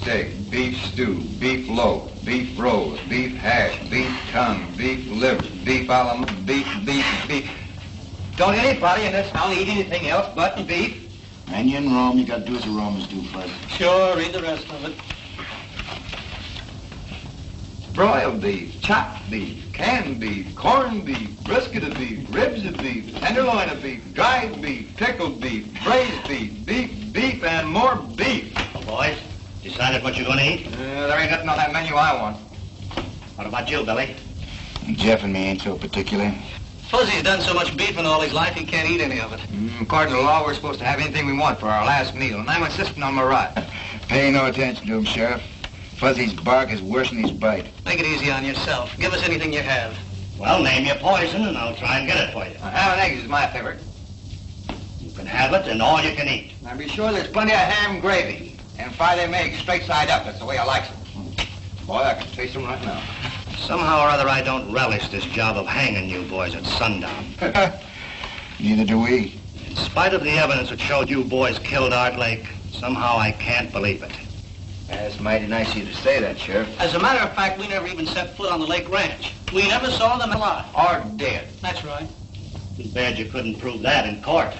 steak, beef stew, beef loaf, beef roast, beef hash, beef tongue, beef liver, beef beef. Don't anybody in this town eat anything else but beef? When you're in Rome, you gotta do as the Romans do, Fuzz. Sure, read the rest of it. Broiled beef, chopped beef, canned beef, corned beef, brisket of beef, ribs of beef, tenderloin of beef, dried beef, pickled beef, braised beef, beef, and more beef. Well, boys, decided what you're gonna eat? There ain't nothing on that menu I want. What about you, Billy? Jeff and me ain't so particular. Fuzzy's done so much beefing all his life, he can't eat any of it. According to the law, we're supposed to have anything we want for our last meal, and I'm insisting on my right. Pay no attention to him, Sheriff. Fuzzy's bark is worse than his bite. Make it easy on yourself. Give us anything you have. Well, name your poison, and I'll try and get it for you. Ham and eggs is my favorite. You can have it, and all you can eat. Now be sure there's plenty of ham gravy, and fry them eggs straight side up. That's the way I like them. Boy, I can taste them right now. Somehow or other, I don't relish this job of hanging you boys at sundown. Neither do we. In spite of the evidence that showed you boys killed Art Lake, somehow I can't believe it. That's mighty nice of you to say that, Sheriff. As a matter of fact, we never even set foot on the Lake Ranch. We never saw them alive. Or dead. That's right. Too bad you couldn't prove that in court.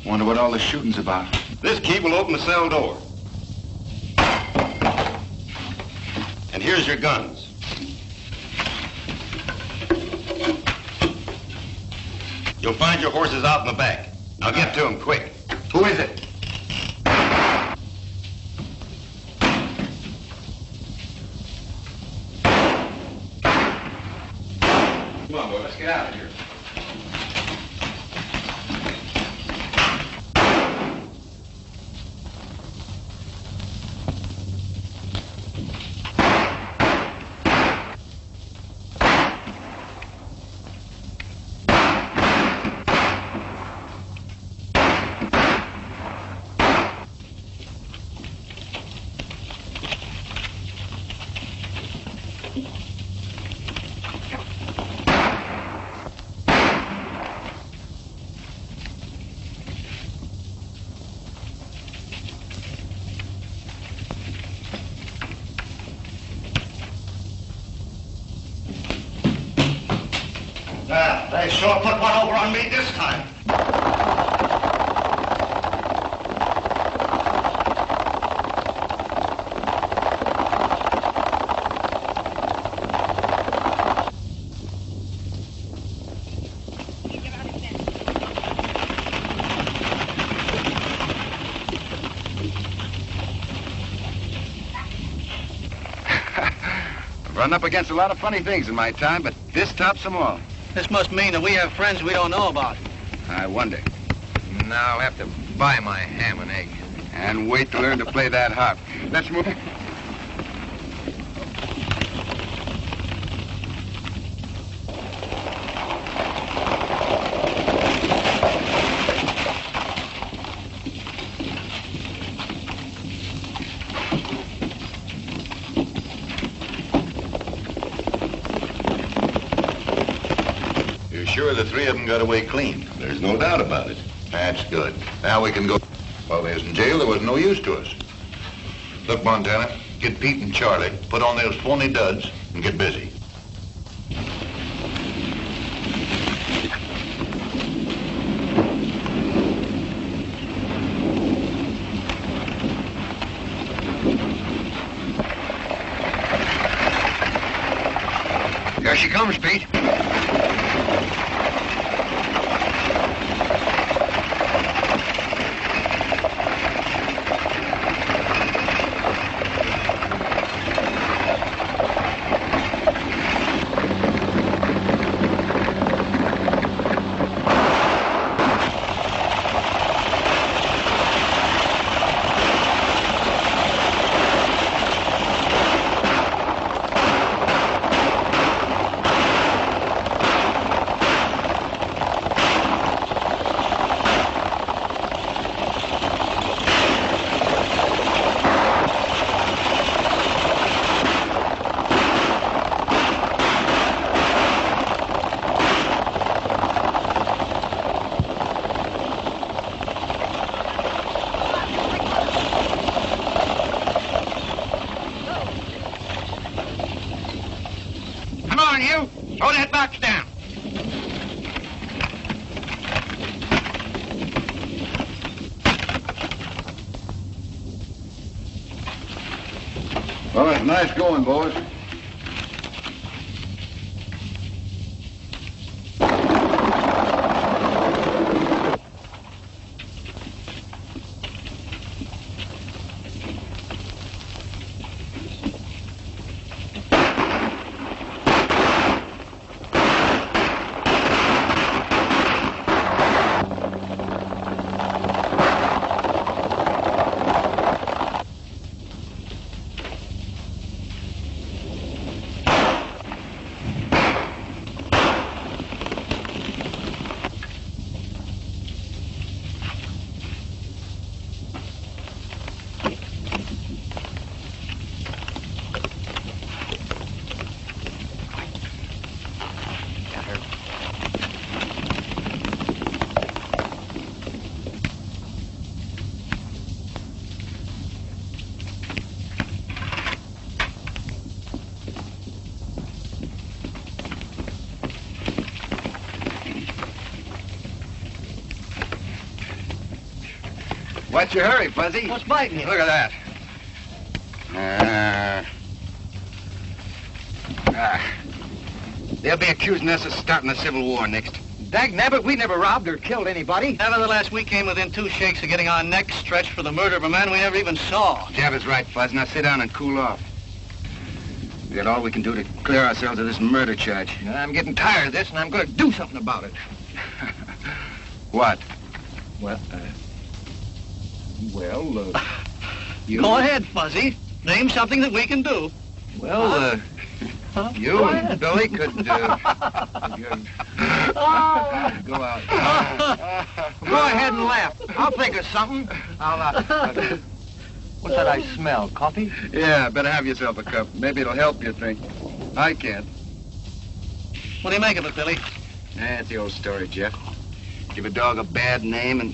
Wonder what all the shooting's about. This key will open the cell door. And here's your guns. You'll find your horses out in the back. Now get to them quick. Who is it? Come on, boy, let's get out of here. They sure put one over on me this time. I've run up against a lot of funny things in my time, but this tops them all. This must mean that we have friends we don't know about. I wonder. Now I'll have to buy my ham and eggs. And wait to learn to play that harp. Let's move. Sure the three of them got away clean. There's no doubt about it. That's good. Now we can go. While they was in jail, there was no use to us. Look, Montana, get Pete and Charlie, put on those phony duds, and get busy. Here she comes, Pete. on, you! Throw that box down. Well, it's nice going, boys. What's your hurry, Fuzzy? What's biting you? Look at that. They'll be accusing us of starting a civil war next. Dag nabbit, we never robbed or killed anybody. Nevertheless, we came within 2 shakes of getting our necks stretched for the murder of a man we never even saw. Jeff is right, Fuzz. Now sit down and cool off. We got all we can do to clear ourselves of this murder charge. I'm getting tired of this, and I'm going to do something about it. What? Well, you... Go ahead, Fuzzy. Name something that we can do. Well, You and Billy could go out. Go ahead and laugh. I'll think of something. What's that I smell? Coffee? Yeah, better have yourself a cup. Maybe it'll help you think. I can't. What do you make of it, Billy? That's the old story, Jeff. Give a dog a bad name and...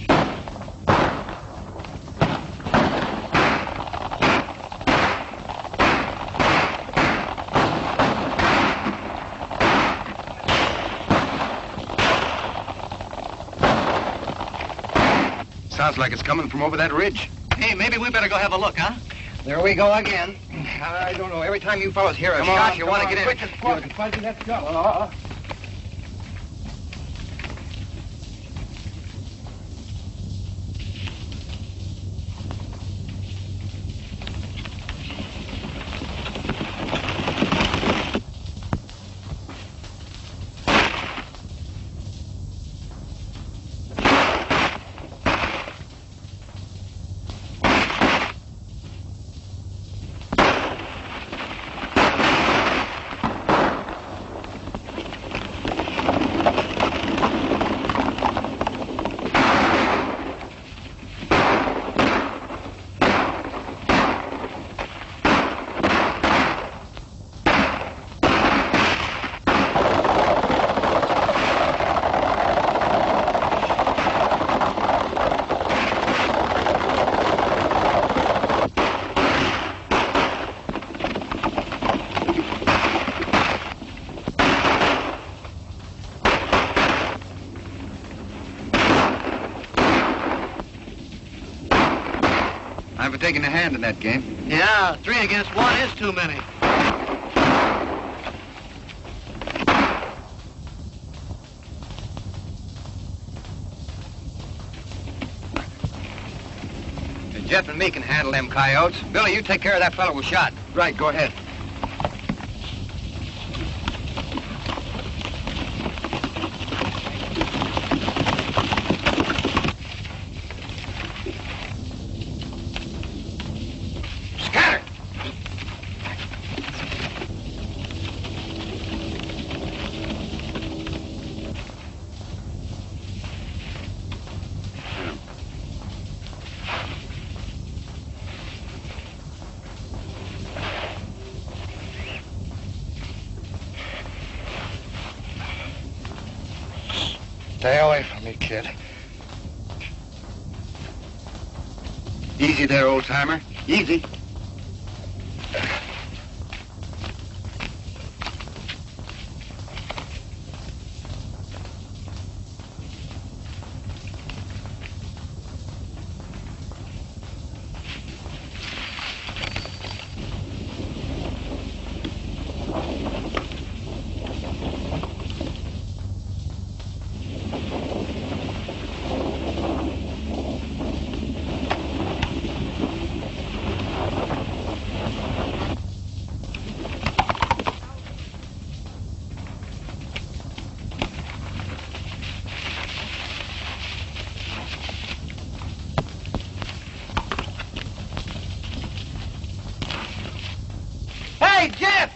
Sounds like it's coming from over that ridge. Hey, maybe we better go have a look, huh? There we go again. I don't know. Every time you fellas hear a shot, you want to get in. Fuzzy, let's go. I'm for taking a hand in that game. Yeah, 3 against 1 is too many. Jeff and me can handle them coyotes. Billy, you take care of that fellow who shot. Right, go ahead. Stay away from me, kid. Easy there, old-timer. Easy.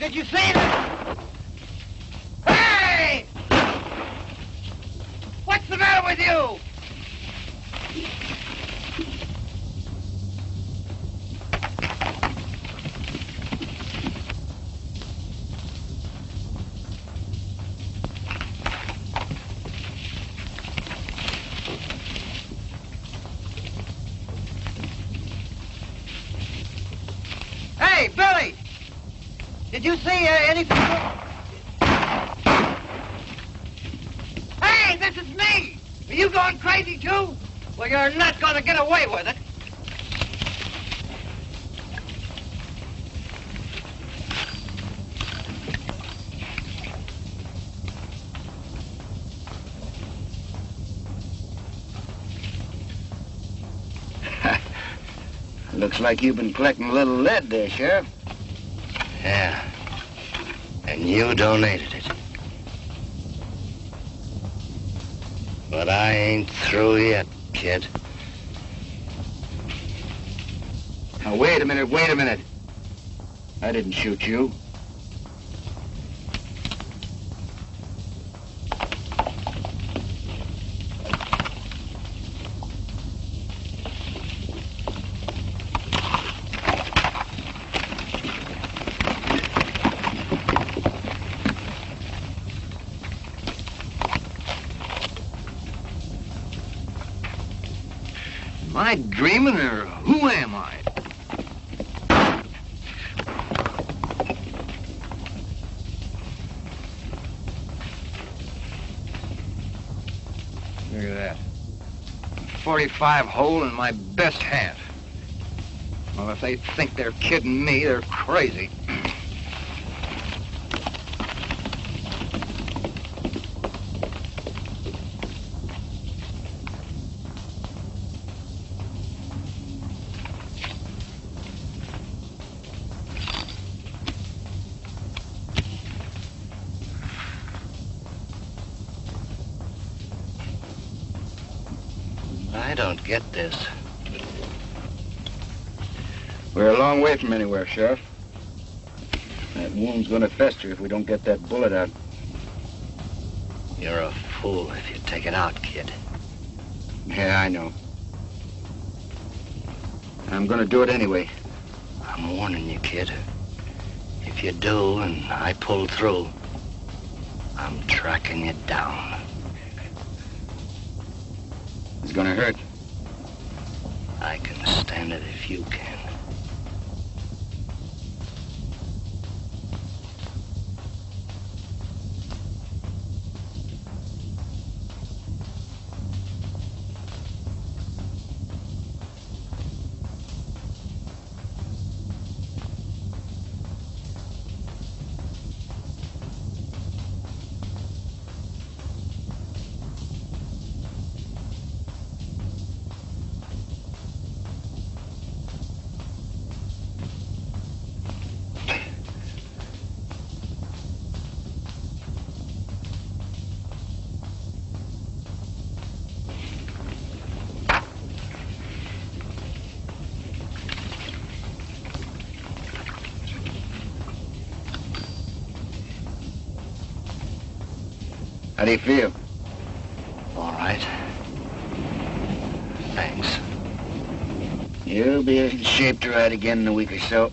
did you see that? Hey! What's the matter with you? Hey, Billy! Did you see anything? Hey, this is me! Are you going crazy, too? Well, you're not going to get away with it. Looks like you've been collecting a little lead there, Sheriff. Yeah. And you donated it. But I ain't through yet, kid. Now, wait a minute. I didn't shoot you. Am I dreaming, or who am I? Look at that. 45 hole in my best hat. Well, if they think they're kidding me, they're crazy. I don't get this. We're a long way from anywhere, Sheriff. That wound's gonna fester if we don't get that bullet out. You're a fool if you take it out, kid. Yeah, I know. I'm gonna do it anyway. I'm warning you, kid. If you do and I pull through, I'm tracking you down. It's gonna hurt. I can stand it if you can. How do you feel? All right. Thanks. You'll be in shape to ride again in a week or so.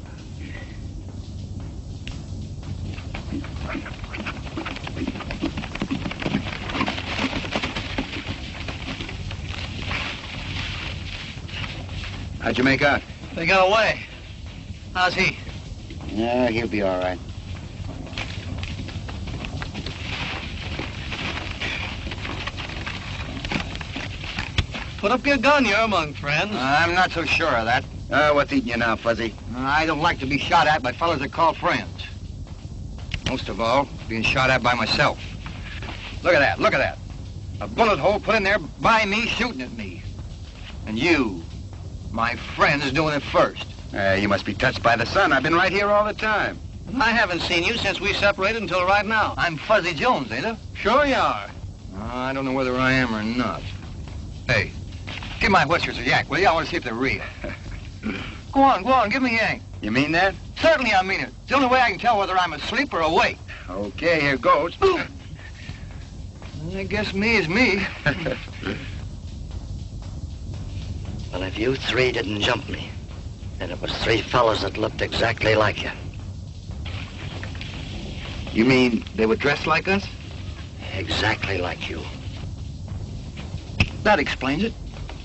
How'd you make out? They got away. How's he? Yeah, he'll be all right. Put up your gun, you're among friends. I'm not so sure of that. What's eating you now, Fuzzy? I don't like to be shot at by fellas that call friends. Most of all, being shot at by myself. Look at that. A bullet hole put in there by me shooting at me. And you, my friend, is doing it first. You must be touched by the sun. I've been right here all the time. I haven't seen you since we separated until right now. I'm Fuzzy Jones, ain't I? Sure you are. I don't know whether I am or not. Hey, give my whiskers a yank, will you? I want to see if they're real. Go on, give me a yank. You mean that? Certainly I mean it. It's the only way I can tell whether I'm asleep or awake. Okay, here goes. I guess me is me. Well, if you three didn't jump me, then it was three fellas that looked exactly like you. You mean they were dressed like us? Exactly like you. That explains it.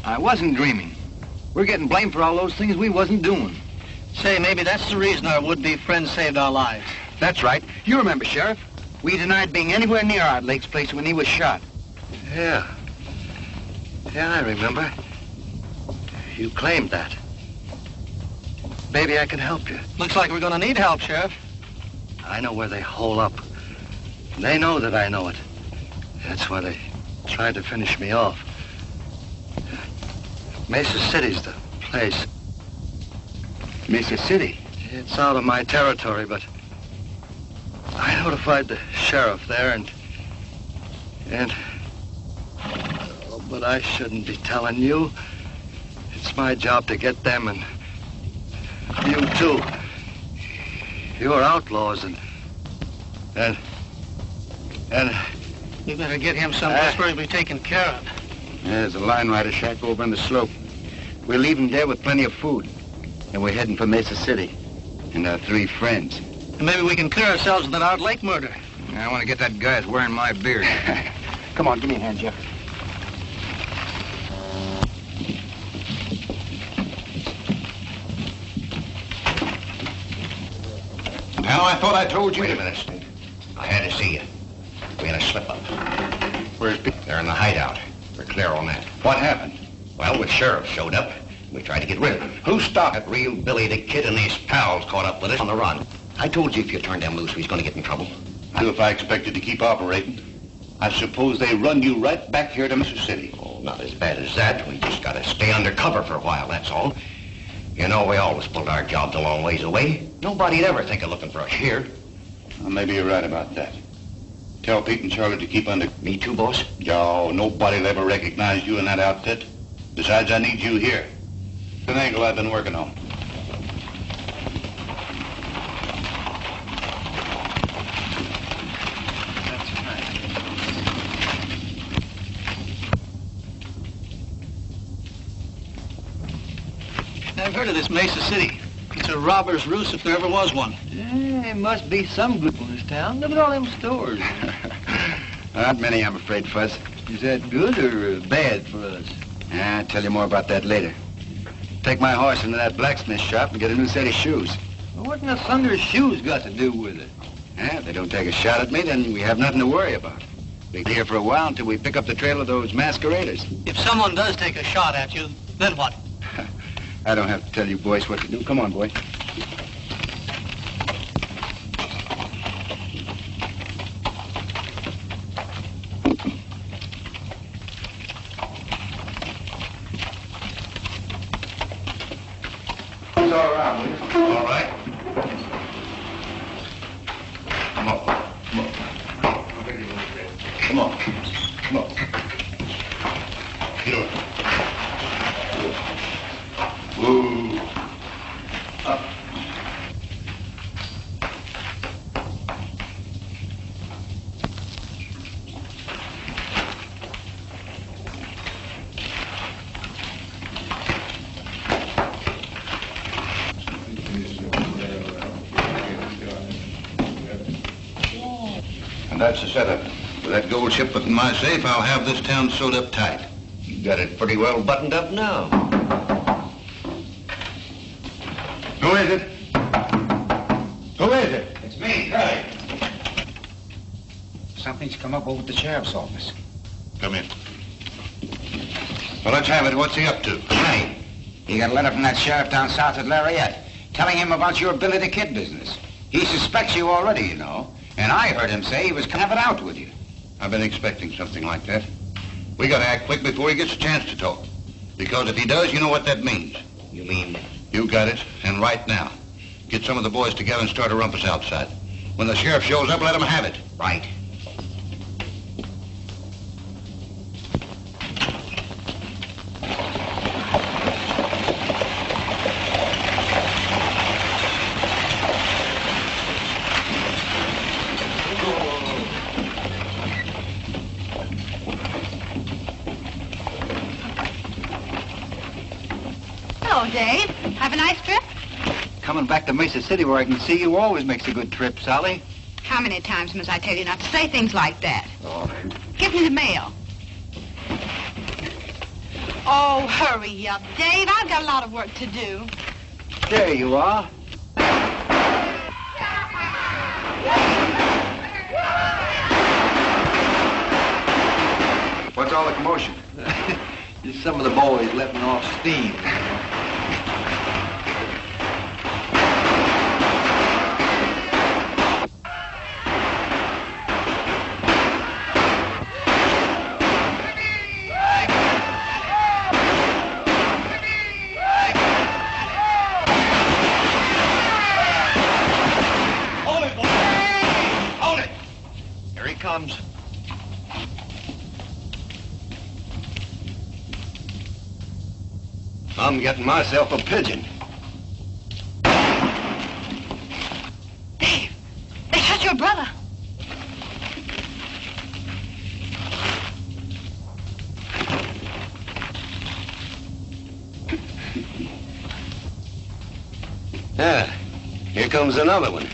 I wasn't dreaming. We're getting blamed for all those things we wasn't doing. Say, maybe that's the reason our would-be friend saved our lives. That's right. You remember, Sheriff. We denied being anywhere near Art Lake's place when he was shot. Yeah. Yeah, I remember. You claimed that. Maybe I can help you. Looks like we're gonna need help, Sheriff. I know where they hole up. They know that I know it. That's why they tried to finish me off. Mesa City's the place. Mesa City? It's out of my territory, but I notified the sheriff there and oh, but I shouldn't be telling you. It's my job to get them and you too. You're outlaws and We better get him someplace where he'll be taken care of. There's a line rider shack over on the slope. We'll leave him there with plenty of food. And we're heading for Mesa City. And our three friends. And maybe we can clear ourselves of that Art Lake murder. I want to get that guy that's wearing my beard. Come on, give me a hand, Jeff. Now, I thought I told you. Wait a minute. I had to see you. We had a slip-up. Where's Pete? They're in the hideout. We're clear on that. What happened? Well, the sheriff showed up. We tried to get rid of him. Who stopped? That real Billy the Kid and his pals caught up with us on the run. I told you if you turned them loose, we was going to get in trouble. If I expected to keep operating, I suppose they run you right back here to Mesa City. Oh, not as bad as that. We just got to stay under cover for a while, that's all. You know, we always pulled our jobs a long ways away. Nobody'd ever think of looking for us here. Well, maybe you're right about that. Tell Pete and Charlie to keep under... Me too, boss? No, nobody'll ever recognize you in that outfit. Besides, I need you here. It's an angle I've been working on. I've heard of this Mesa City. It's a robber's roost if there ever was one. There must be some good in this town. Look at all them stores. Not many, I'm afraid, Fuzz. Is that good or bad for us? I'll tell you more about that later. Take my horse into that blacksmith shop and get a new set of shoes. Well, what in the thunder's shoes got to do with it? If they don't take a shot at me, then we have nothing to worry about. We'll be here for a while until we pick up the trail of those masqueraders. If someone does take a shot at you, then what? I don't have to tell you boys what to do. Come on, boy. It's all around, will you? All right. Come on. Come on. Come on. Come on. Get over. Whoa. Up. And that's the setup. With that gold ship in my safe, I'll have this town sewed up tight. You got it pretty well buttoned up now. Who is it? Who is it? It's me, Curly. Something's come up over at the sheriff's office. Come in. Well, let's have it. What's he up to? Hey, he got a letter from that sheriff down south at Lariat telling him about your Billy the Kid business. He suspects you already, you know. And I heard him say he was having it out with you. I've been expecting something like that. We gotta act quick before he gets a chance to talk. Because if he does, you know what that means. You mean? You got it, and right now. Get some of the boys together and start a rumpus outside. When the sheriff shows up, let him have it. Right. Dave. Have a nice trip? Coming back to Mesa City where I can see you always makes a good trip, Sally. How many times must I tell you not to say things like that? Oh, Give me the mail. Oh, hurry up, Dave. I've got a lot of work to do. there you are. What's all the commotion? Just some of the boys letting off steam. Hold it, boy! Hold it! Here he comes. I'm getting myself a pigeon. Dave, they shot your brother. Yeah, here comes another one.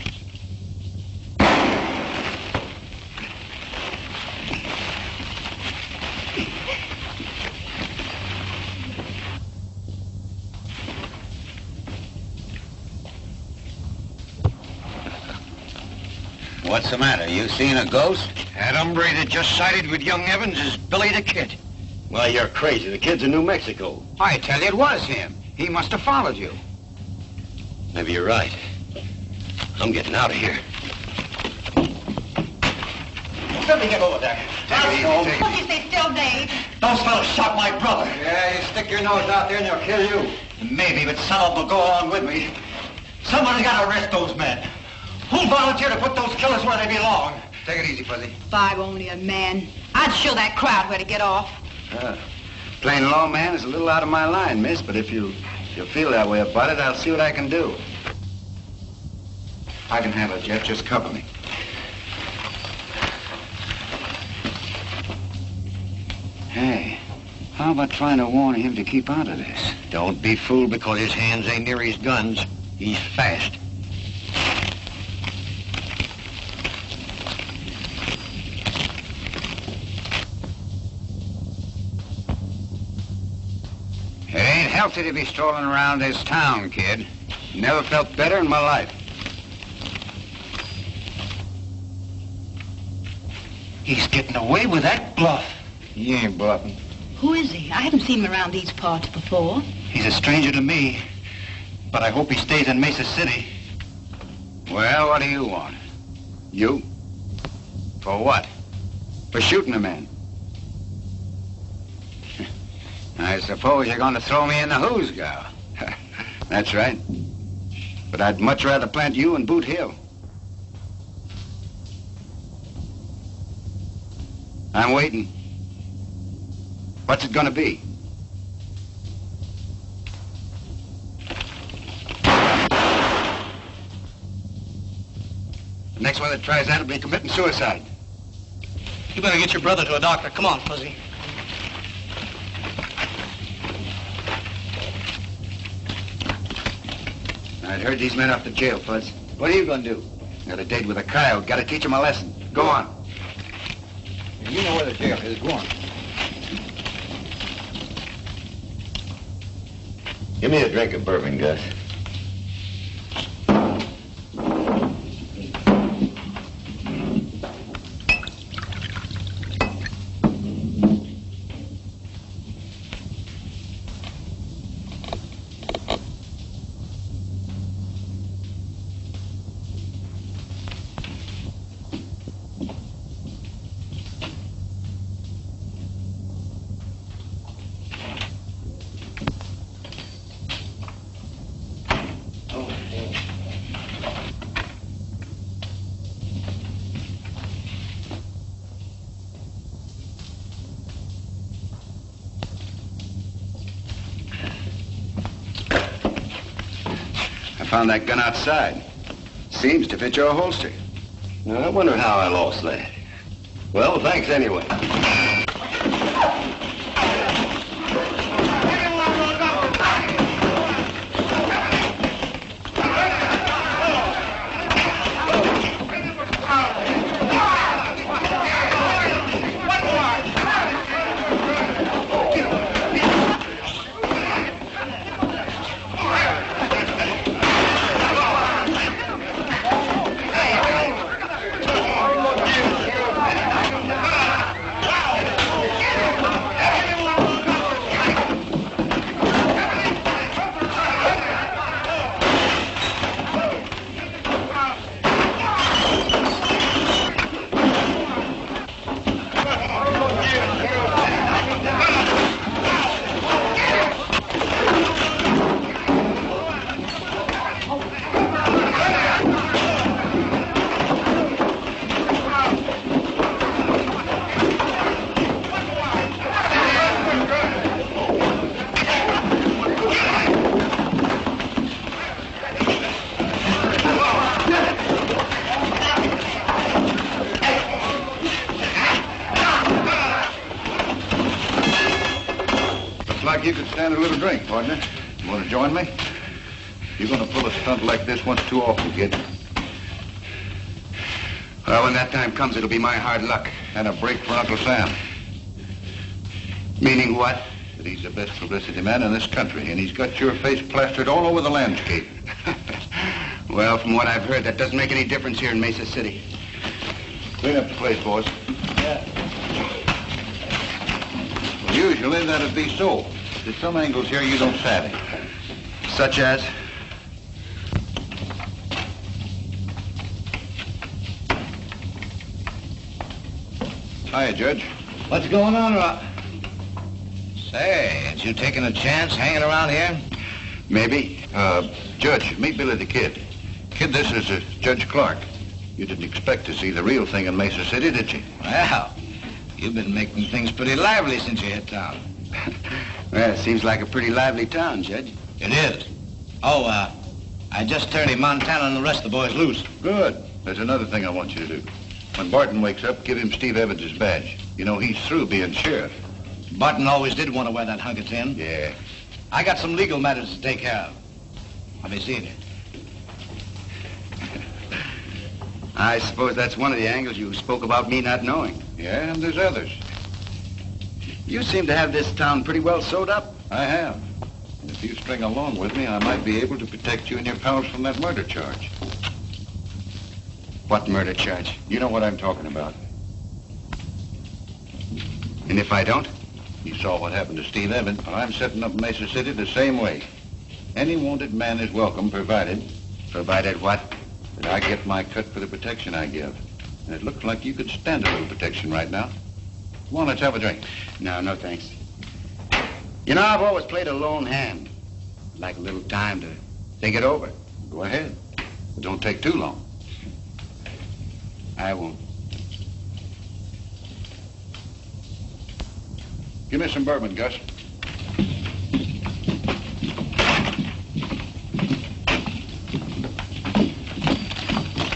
What's the matter? You seen a ghost? That hombre that just sided with young Evans is Billy the Kid. Well, you're crazy. The kid's in New Mexico. I tell you, it was him. He must have followed you. Maybe you're right. I'm getting out of here. Let me get over there. Won't you stay still, Dave? Those fellas shot my brother. Yeah, you stick your nose out there and they'll kill you. Maybe, but some of them will go along with me. Someone's got to arrest those men. Who'll volunteer to put those killers where they belong? Take it easy, Fuzzy. If I were only a man, I'd show that crowd where to get off. Plain lawman is a little out of my line, miss, but if you feel that way about it, I'll see what I can do. I can handle it, Jeff. Just cover me. Hey, how about trying to warn him to keep out of this? Don't be fooled because his hands ain't near his guns. He's fast. It ain't healthy to be strolling around this town, kid. Never felt better in my life. He's getting away with that bluff. He ain't bluffing. Who is he? I haven't seen him around these parts before. He's a stranger to me, but I hope he stays in Mesa City. Well, what do you want? You? For what? For shooting a man. I suppose you're going to throw me in the hoosgow. That's right. But I'd much rather plant you in Boot Hill. I'm waiting. What's it gonna be? The next one that tries that will be committing suicide. You better get your brother to a doctor. Come on, Fuzzy. I'd heard these men off to jail, Fuzz. What are you gonna do? Got a date with a coyote. Gotta teach him a lesson. Go on. You know where the jail is. Go on. Give me a drink of bourbon, Gus. Found that gun outside. Seems to fit your holster. Now, I wonder how I lost that. Well, thanks anyway. you could stand a little drink, partner. You want to join me? You're going to pull a stunt like this once too often, kid. Well, when that time comes, it'll be my hard luck. And a break for Uncle Sam. Meaning what? That he's the best publicity man in this country, and he's got your face plastered all over the landscape. Well, from what I've heard, that doesn't make any difference here in Mesa City. Clean up the place, boys. Yeah. Well, usually that'd be so. There's some angles here you don't savvy. Such as? Hiya, Judge. What's going on, Rock? Say, ain't you taking a chance hanging around here? Maybe. Judge, meet Billy the Kid. Kid, this is Judge Clark. You didn't expect to see the real thing in Mesa City, did you? Well, you've been making things pretty lively since you hit town. Well, it seems like a pretty lively town, Judge. It is. Oh, I just turned him Montana and the rest of the boys loose. Good. There's another thing I want you to do. When Barton wakes up, give him Steve Evans' badge. You know, he's through being sheriff. Barton always did want to wear that hunk of tin. Yeah. I got some legal matters to take care of. I'll be seeing you. I suppose that's one of the angles you spoke about me not knowing. Yeah, and there's others. You seem to have this town pretty well sewed up. I have. And if you string along with me, I might be able to protect you and your pals from that murder charge. What murder charge? You know what I'm talking about. And if I don't? You saw what happened to Steve Evans. Well, I'm setting up Mesa City the same way. Any wanted man is welcome, provided... Provided what? That I get my cut for the protection I give. And it looks like you could stand a little protection right now. Come on, let's have a drink. No, thanks. You know, I've always played a lone hand. I'd like a little time to think it over. Go ahead. But don't take too long. I won't. Give me some bourbon, Gus.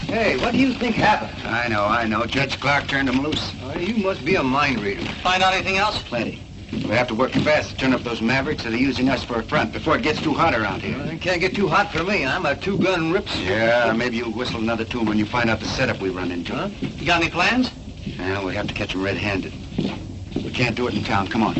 Hey, what do you think happened? I know. Judge Clark turned him loose. You must be a mind reader. Find out anything else? Plenty. We have to work fast to turn up those mavericks that are using us for a front before it gets too hot around here. It can't get too hot for me. I'm a two-gun rips. Yeah, maybe you'll whistle another tune when you find out the setup we run into. Huh? You got any plans? Yeah, we have to catch them red-handed. We can't do it in town. Come on.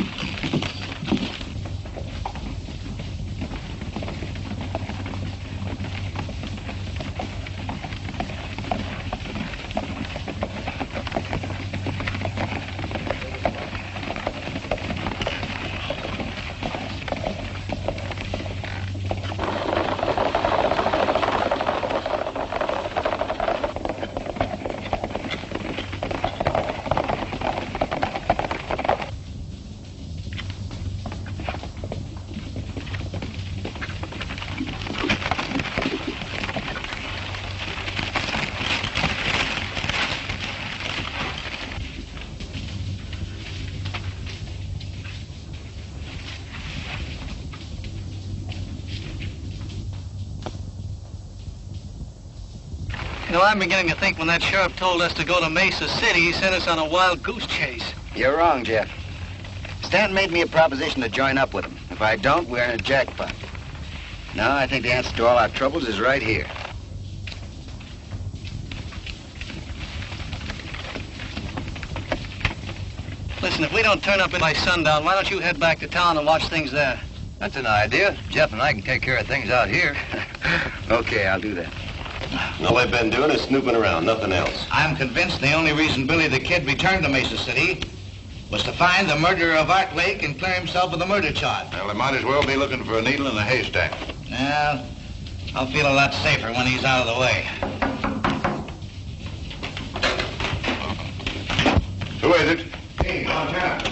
You know, I'm beginning to think when that sheriff told us to go to Mesa City, he sent us on a wild goose chase. You're wrong, Jeff. Stanton made me a proposition to join up with him. If I don't, we're in a jackpot. No, I think the answer to all our troubles is right here. Listen, if we don't turn up by sundown, why don't you head back to town and watch things there? That's an idea. Jeff and I can take care of things out here. Okay, I'll do that. All they've been doing is snooping around, nothing else. I'm convinced the only reason Billy the Kid returned to Mesa City was to find the murderer of Art Lake and clear himself of the murder charge. Well, they might as well be looking for a needle in a haystack. Well, I'll feel a lot safer when he's out of the way. Who is it? Hey, Montana.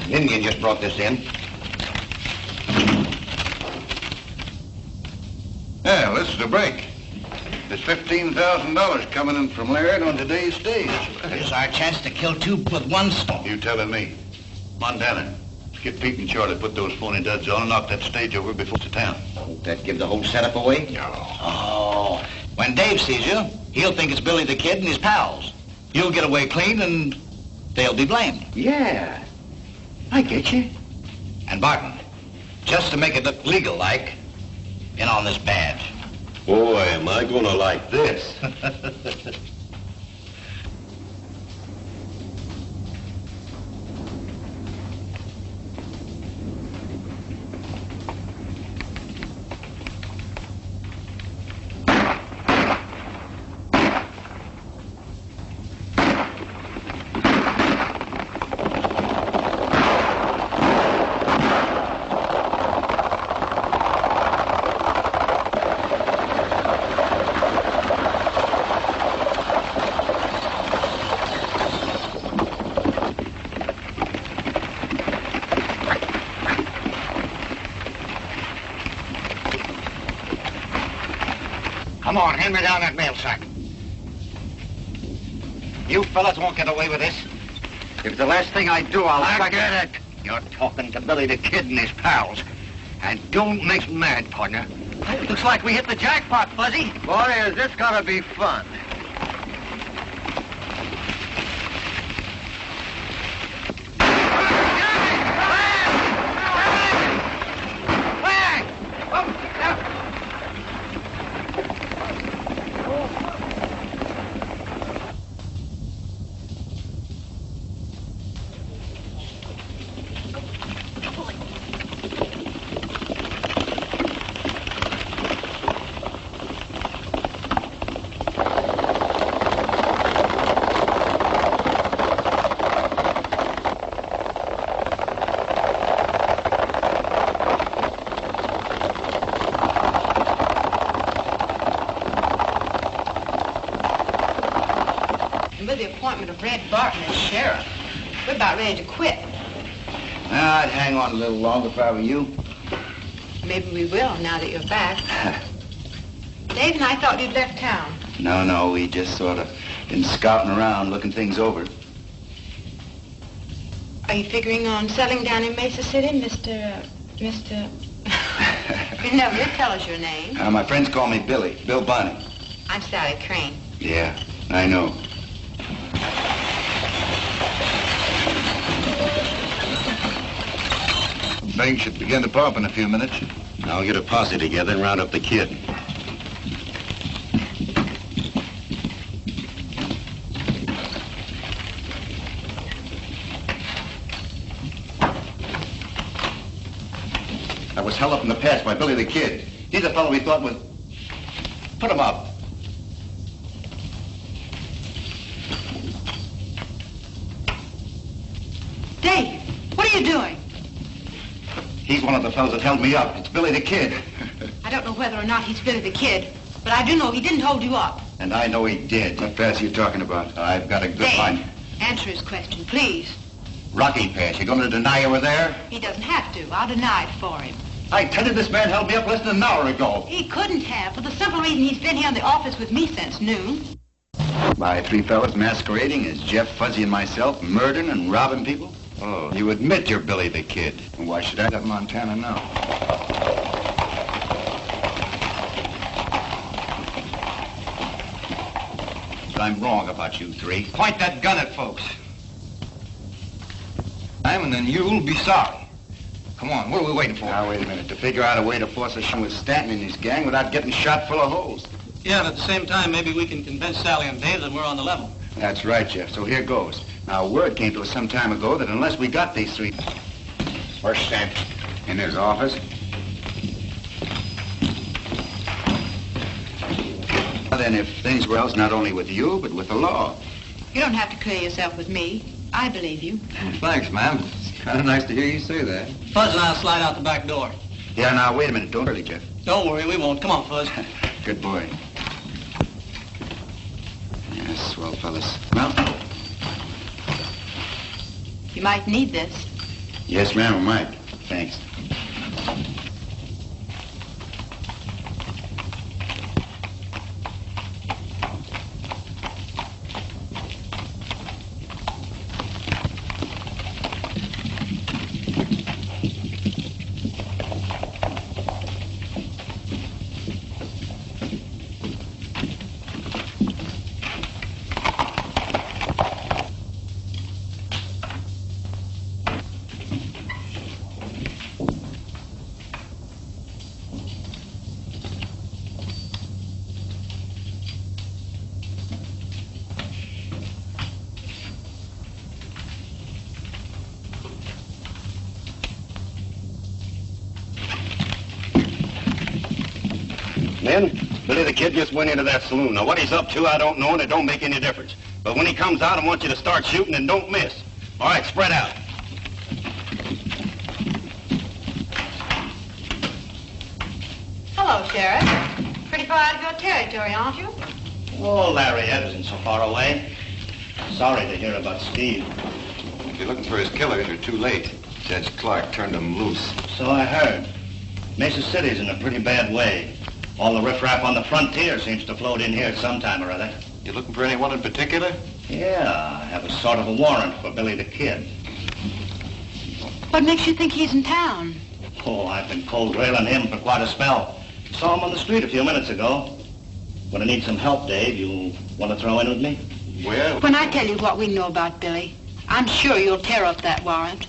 An Indian just brought this in. Yeah, this is a break. There's $15,000 coming in from Laird on today's stage. Here's our chance to kill two with one stone. You telling me. Montana, let's get Pete and Charlie, put those phony duds on and knock that stage over before it's to town. Won't that give the whole setup away? No. Oh, when Dave sees you, he'll think it's Billy the Kid and his pals. You'll get away clean and they'll be blamed. Yeah. I get you. And Barton, just to make it look legal-like, in on this badge. Boy, am I gonna like this. Come on, hand me down that mail sack. You fellas won't get away with this. If it's the last thing I do, I'll forget it. You're talking to Billy the Kid and his pals. And don't make me mad, partner. Looks like we hit the jackpot, Fuzzy. Boy, is this gonna be fun. With the appointment of Red Barton as sheriff, we're about ready to quit. I'd hang on a little longer if I were you. Maybe we will now that you're back. Dave and I thought you'd left town. No, we just sort of been scouting around, looking things over. Are you figuring on settling down in Mesa City, Mr. You never did tell us your name. My friends call me Billy, Bill Bonnie. I'm Sally Crane. Yeah, I know. Things should begin to pop in a few minutes. I'll get a posse together and round up the kid. I was held up in the past by Billy the Kid. He's a fellow we thought was... Put him up. Dave, what are you doing? He's one of the fellows that held me up. It's Billy the Kid. I don't know whether or not he's Billy the Kid, but I do know he didn't hold you up. And I know he did. What pass are you talking about? I've got a good Dave, line. answer his question, please. Rocky Pass. You going to deny you were there? He doesn't have to. I'll deny it for him. I tell you, this man held me up less than an hour ago. He couldn't have, for the simple reason he's been here in the office with me since noon. By three fellas masquerading as Jeff, Fuzzy, and myself, murdering and robbing people? Oh, you admit you're Billy the Kid. And why should I let Montana know? I'm wrong about you three. Point that gun at folks. And then you'll be sorry. Come on, what are we waiting for? Now, wait a minute. To figure out a way to force a shot with Stanton and his gang without getting shot full of holes. Yeah, and at the same time, maybe we can convince Sally and Dave that we're on the level. That's right, Jeff. So here goes. Now, word came to us some time ago that unless we got these three... Where's Stanton? In his office. Well, then, if things were else, not only with you, but with the law. You don't have to clear yourself with me. I believe you. Thanks, ma'am. It's kind of nice to hear you say that. Fuzz and I'll slide out the back door. Yeah, now, wait a minute. Don't hurry, Jeff. Don't worry, we won't. Come on, Fuzz. Good boy. Yes, swell fellas. Well? You might need this. Yes, ma'am, I might. Thanks. Men, Billy the Kid just went into that saloon. Now, what he's up to, I don't know, and it don't make any difference. But when he comes out, I want you to start shooting and don't miss. All right, spread out. Hello, Sheriff. Pretty far out of your territory, aren't you? Oh, Lariat isn't so far away. Sorry to hear about Steve. If you're looking for his killer, you're too late. Judge Clark turned him loose. So I heard. Mesa City's in a pretty bad way. All the riffraff on the frontier seems to float in here at some time or other. You looking for anyone in particular? Yeah, I have a sort of a warrant for Billy the Kid. What makes you think he's in town? Oh, I've been cold railing him for quite a spell. Saw him on the street a few minutes ago. Gonna need some help, Dave. You want to throw in with me? Well... When I tell you what we know about Billy, I'm sure you'll tear up that warrant.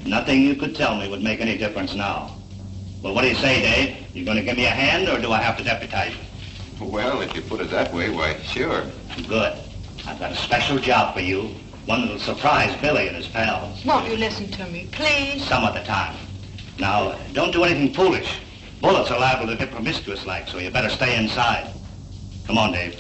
Nothing you could tell me would make any difference now. Well, what do you say, Dave? You gonna give me a hand, or do I have to deputize you? Well, if you put it that way, why, sure. Good. I've got a special job for you. One that'll surprise Billy and his pals. Won't you listen to me, please? Some other time. Now, don't do anything foolish. Bullets are liable to get promiscuous like, so you better stay inside. Come on, Dave.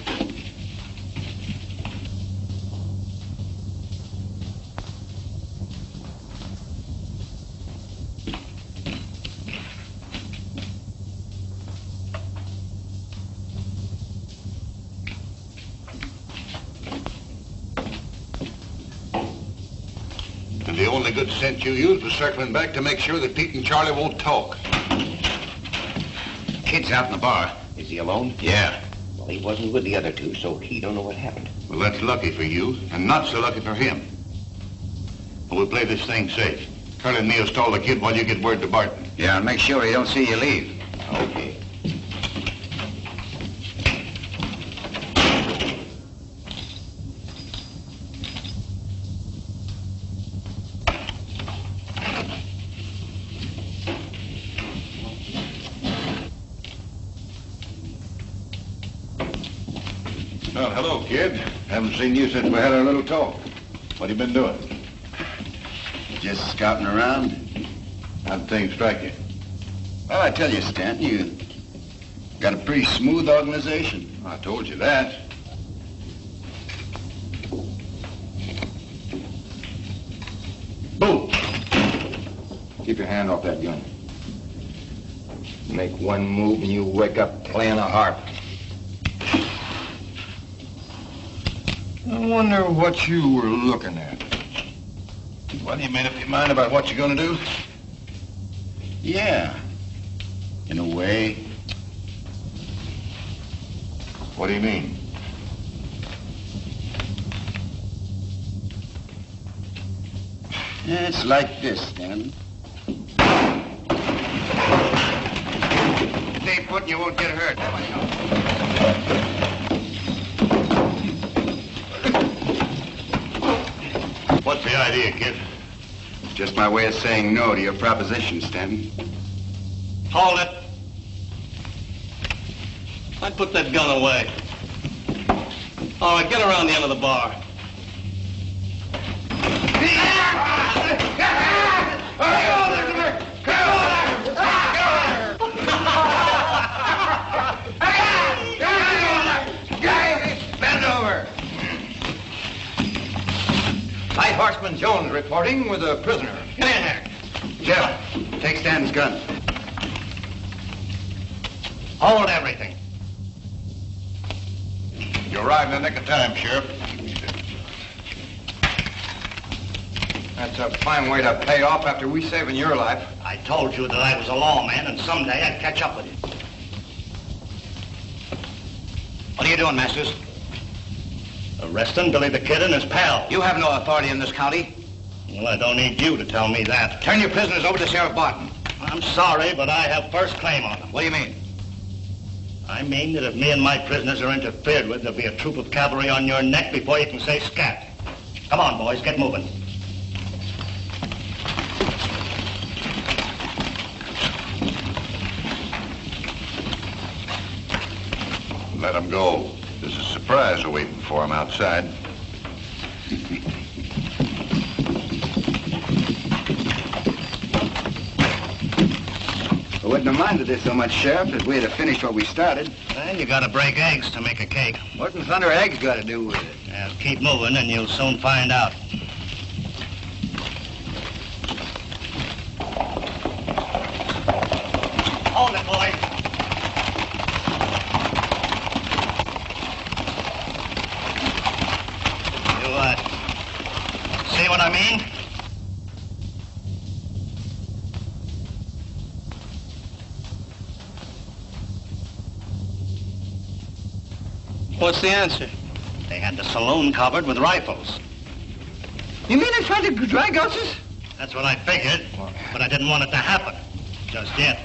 And the only good sense you used was circling back to make sure that Pete and Charlie won't talk. Kid's out in the bar. Is he alone? Yeah. Well, he wasn't with the other two, so he don't know what happened. Well, that's lucky for you, and not so lucky for him. But we'll play this thing safe. Curly and me'll stall the kid while you get word to Barton. Yeah, and make sure he don't see you leave. Okay. Well, hello, kid. Haven't seen you since we had our little talk. What have you been doing? Just scouting around. How'd things strike you? Well, I tell you, Stanton, you got a pretty smooth organization. I told you that. Boom! Keep your hand off that gun. Make one move and you wake up playing a harp. I wonder what you were looking at. Well, you made up your mind about what you're gonna do? Yeah, in a way. What do you mean? Yeah, it's like this, Stanton. Stay put and you won't get hurt. What's the idea, kid? Just my way of saying no to your proposition, Stanton. Hold it. I'd put that gun away. All right, get around the end of the bar. Bend over. Light Horseman Jones reporting with a prisoner. Get in there. Jeff, take Stanton's gun. Hold everything. You arrived in the nick of time, Sheriff. That's a fine way to pay off after we saving your life. I told you that I was a lawman, and someday I'd catch up with you. What are you doing, Masters? Arresting Billy the Kid and his pal. You have no authority in this county. Well, I don't need you to tell me that. Turn your prisoners over to Sheriff Barton. I'm sorry, but I have first claim on them. What do you mean? I mean that if me and my prisoners are interfered with, there'll be a troop of cavalry on your neck before you can say scat. Come on, boys, get moving. Let him go. There's a surprise awaiting for him outside. wouldn't have minded this so much, Sheriff, if we had finished what we started. Well, you gotta break eggs to make a cake. What in thunder eggs got to do with it? Now, keep moving and you'll soon find out. Hold it, boy. You, see what I mean? What's the answer? They had the saloon covered with rifles. You mean they tried to drag us? That's what I figured, but I didn't want it to happen. Just yet.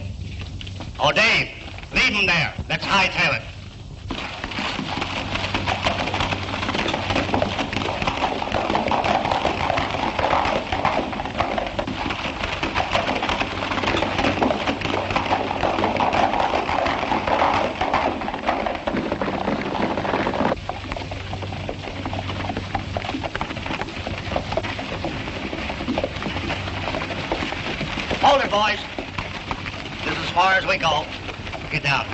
Oh, Dave, leave him there. Let's hightail it. Hold it, boys. This is as far as we go. Get down.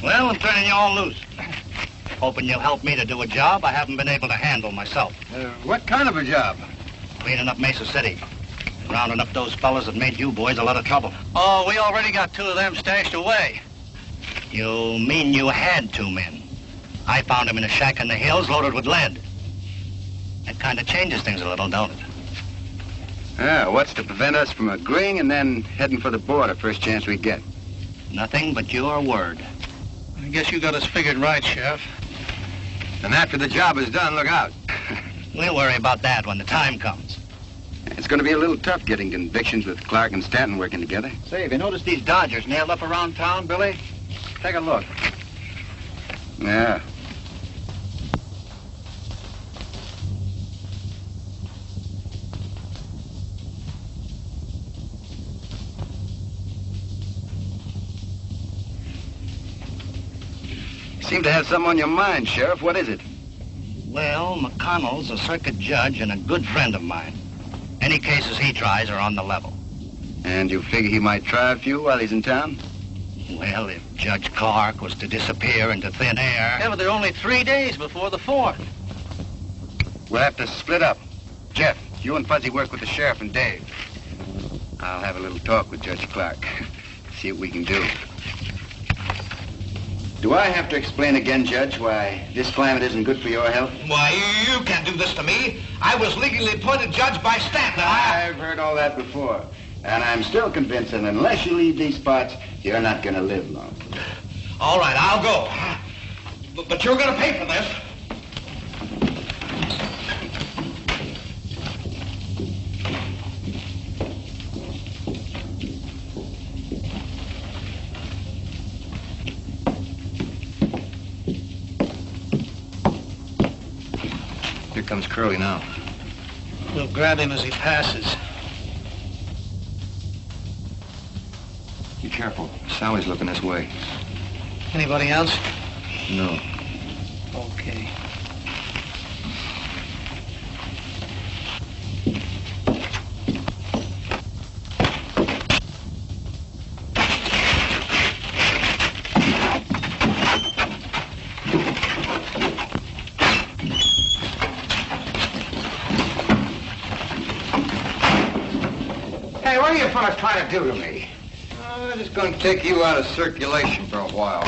Well, I'm turning you all loose. Hoping you'll help me to do a job I haven't been able to handle myself. What kind of a job? Cleaning up Mesa City. Rounding up those fellas that made you boys a lot of trouble. Oh, we already got 2 of them stashed away. You mean you had 2 men? I found them in a shack in the hills loaded with lead. That kind of changes things a little, don't it? Yeah, what's to prevent us from agreeing and then heading for the border first chance we get? Nothing but your word. I guess you got us figured right, Sheriff. And after the job is done, look out. We'll worry about that when the time comes. It's going to be a little tough getting convictions with Clark and Stanton working together. Say, have you noticed these Dodgers nailed up around town, Billy? Take a look. Yeah. Seem to have something on your mind, Sheriff. What is it? Well, McConnell's a circuit judge and a good friend of mine. Any cases he tries are on the level. And you figure he might try a few while he's in town? Well, if Judge Clark was to disappear into thin air... Yeah, but there are only 3 days before the 4th. We'll have to split up. Jeff, you and Fuzzy work with the sheriff and Dave. I'll have a little talk with Judge Clark. See what we can do. Do I have to explain again, Judge, why this climate isn't good for your health? Why, you can't do this to me. I was legally appointed judge by Stanton. I've heard all that before. And I'm still convinced that unless you leave these parts, you're not going to live long. All right, I'll go. But you're going to pay for this. Here comes Curly now. We'll grab him as he passes. Be careful. Sally's looking this way. Anybody else? No. Okay. Hey, what are you fellas trying to do to me? I'm just going to take you out of circulation for a while.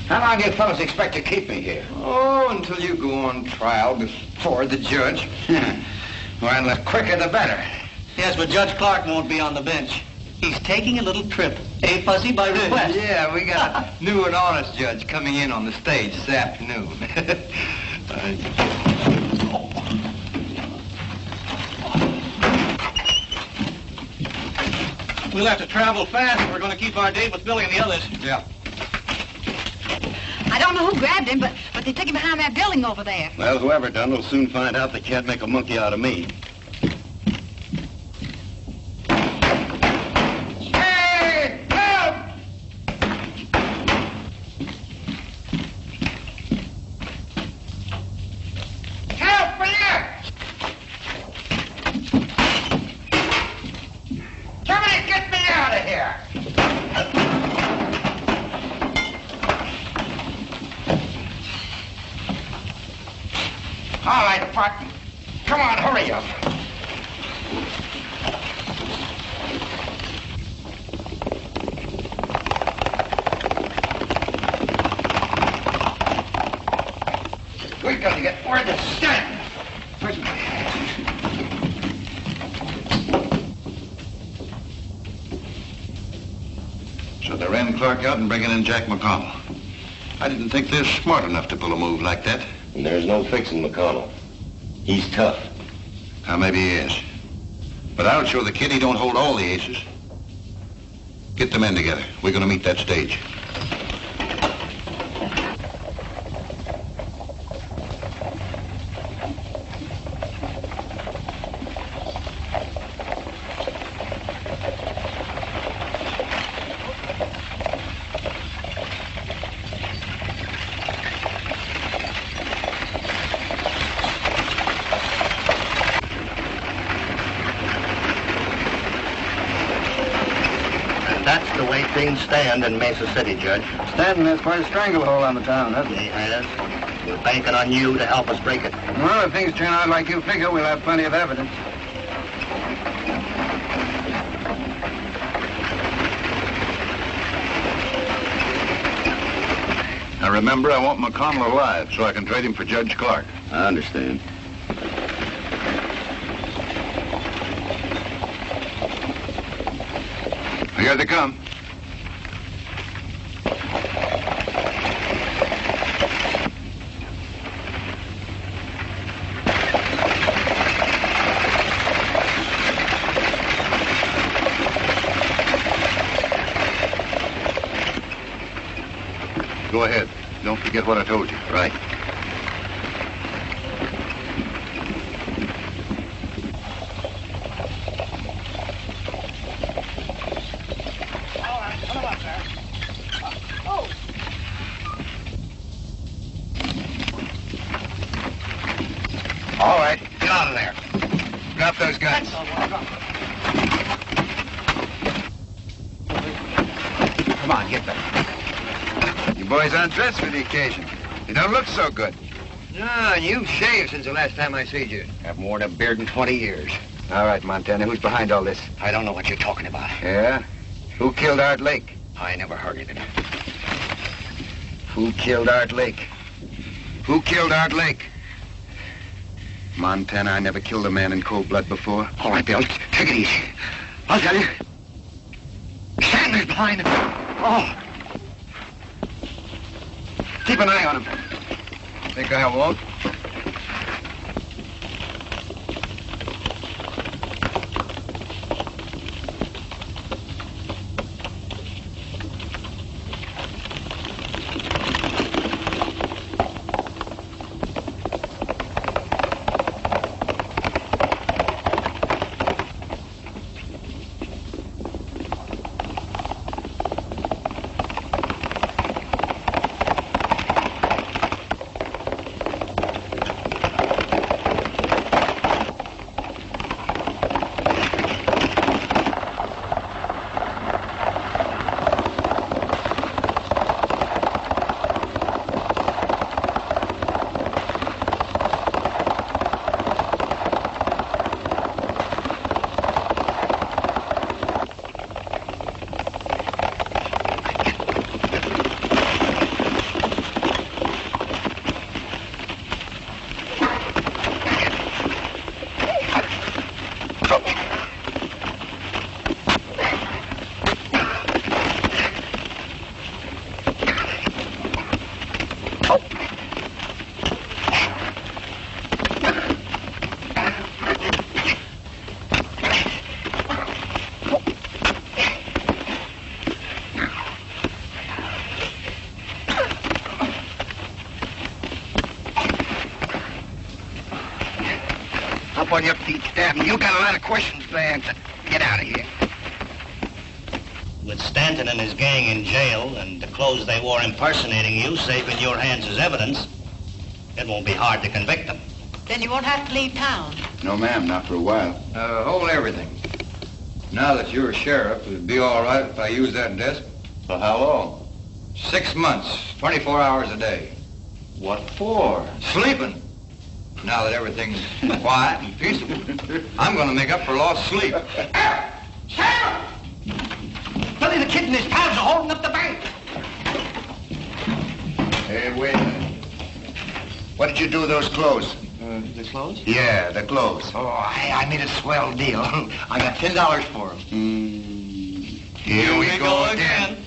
How long do you fellas expect to keep me here? Oh, until you go on trial before the judge. Well, the quicker the better. Yes, but Judge Clark won't be on the bench. He's taking a little trip. Eh, Fuzzy, by request? Yeah, we got a new and honest judge coming in on the stage this afternoon. We'll have to travel fast if we're going to keep our date with Billy and the others. Yeah. I don't know who grabbed him, but they took him behind that building over there. Well, whoever done will soon find out they can't make a monkey out of me. Hey, help! Clark. Come on, hurry up. We've got to get word to Stanton. Where's my hat? So they ran Clark out and bringing in Jack McConnell. I didn't think they're smart enough to pull a move like that. And there's no fixing McConnell. He's tough. Maybe he is. But I'll show the kid he don't hold all the aces. Get the men together. We're going to meet that stage. That's the way things stand in Mesa City, Judge. Stanton has quite a stranglehold on the town, hasn't he? He has. We're banking on you to help us break it. Well, if things turn out like you figure, we'll have plenty of evidence. Now remember, I want McConnell alive so I can trade him for Judge Clark. I understand. Here they come. Go ahead. Don't forget what I told you. Right. All right, get out of there. Drop those guns. Come on, get them. You boys undressed for the occasion. You don't look so good. No, and you've shaved since the last time I seen you. Haven't worn a beard in 20 years. All right, Montana, who's behind all this? I don't know what you're talking about. Yeah? Who killed Art Lake? I never heard of it. Who killed Art Lake? Who killed Art Lake? Montana, I never killed a man in cold blood before. All right, Bill, take it easy. I'll tell you. Sanders behind him. Oh. Keep an eye on him. Think I won't? Up on your feet, Stanton. You got a lot of questions to answer. Get out of here. With Stanton and his gang in jail and the clothes they wore impersonating you safe in your hands as evidence, it won't be hard to convict them. Then you won't have to leave town. No, ma'am, not for a while. Hold everything. Now that you're a sheriff, it'd be all right if I use that desk. For how long? 6 months, 24 hours a day. What for? Sleeping. Now that everything's quiet and peaceable, I'm going to make up for lost sleep. Sheriff! Billy the Kid and his pals are holding up the bank. Hey, wait a minute. What did you do with those clothes? The clothes? Yeah, the clothes. Oh, I made a swell deal. I got $10 for them. Here we go again.